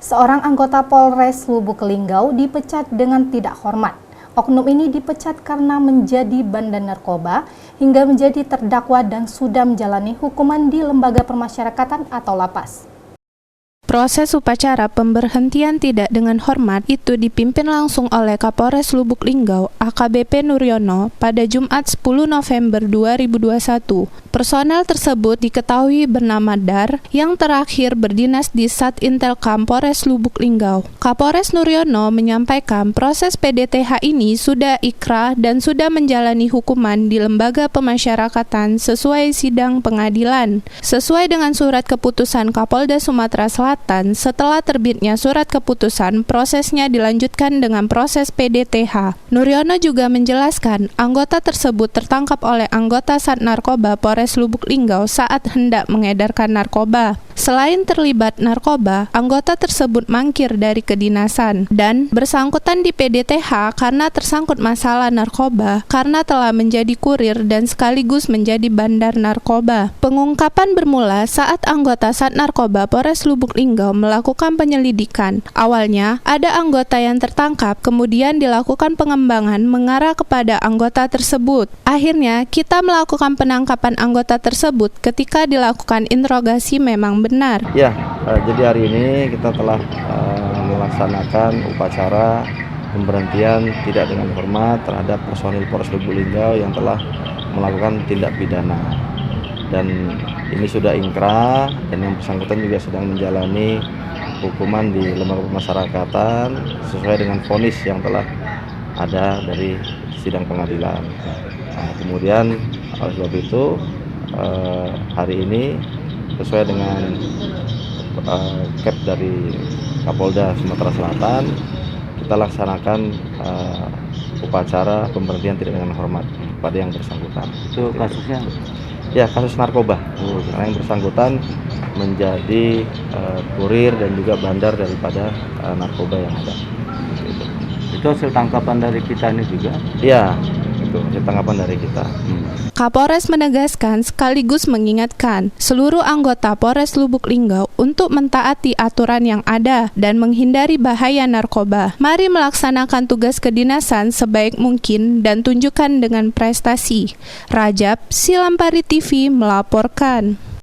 Seorang anggota Polres Lubuk Linggau dipecat dengan tidak hormat. Oknum ini dipecat karena menjadi bandar narkoba hingga menjadi terdakwa dan sudah menjalani hukuman di Lembaga Permasyarakatan atau Lapas. Proses upacara pemberhentian tidak dengan hormat itu dipimpin langsung oleh Kapolres Lubuk Linggau AKBP Nuryono pada Jumat 10 November 2021. Personel tersebut diketahui bernama Dar yang terakhir berdinas di Satintelkam Polres Lubuk Linggau. Kapolres Nuryono menyampaikan proses PDTH ini sudah ikrah dan sudah menjalani hukuman di Lembaga Pemasyarakatan sesuai sidang pengadilan. Sesuai dengan surat keputusan Kapolda Sumatera Selatan, setelah terbitnya surat keputusan, prosesnya dilanjutkan dengan proses PDTH. Nuryono juga menjelaskan, anggota tersebut tertangkap oleh anggota Sat Narkoba Polres Lubuk Linggau saat hendak mengedarkan narkoba. Selain terlibat narkoba, anggota tersebut mangkir dari kedinasan dan bersangkutan di PDTH karena tersangkut masalah narkoba karena telah menjadi kurir dan sekaligus menjadi bandar narkoba. Pengungkapan bermula saat anggota Sat Narkoba Polres Lubuk Linggau melakukan penyelidikan. Awalnya, ada anggota yang tertangkap, kemudian dilakukan pengembangan mengarah kepada anggota tersebut. Akhirnya, kita melakukan penangkapan anggota tersebut ketika dilakukan interogasi memang benar. Ya, jadi hari ini kita telah melaksanakan upacara pemberhentian tidak dengan hormat terhadap personil Polres Lubuk Linggau yang telah melakukan tindak pidana. Dan ini sudah ingkrah dan yang bersangkutan juga sedang menjalani hukuman di Lembaga Pemasyarakatan sesuai dengan vonis yang telah ada dari sidang pengadilan. Nah, kemudian oleh sebab itu hari ini sesuai dengan cap dari Kapolda Sumatera Selatan, kita laksanakan upacara pemberhentian tidak dengan hormat pada yang bersangkutan. Itu kasusnya? Ya, kasus narkoba. Karena yang bersangkutan menjadi kurir dan juga bandar daripada narkoba yang ada. Itu hasil tangkapan dari kita ini juga? Ya, itu hasil tangkapan dari kita. Kapolres menegaskan sekaligus mengingatkan seluruh anggota Polres Lubuk Linggau untuk mentaati aturan yang ada dan menghindari bahaya narkoba. Mari melaksanakan tugas kedinasan sebaik mungkin dan tunjukkan dengan prestasi. Rajab Silampari TV melaporkan.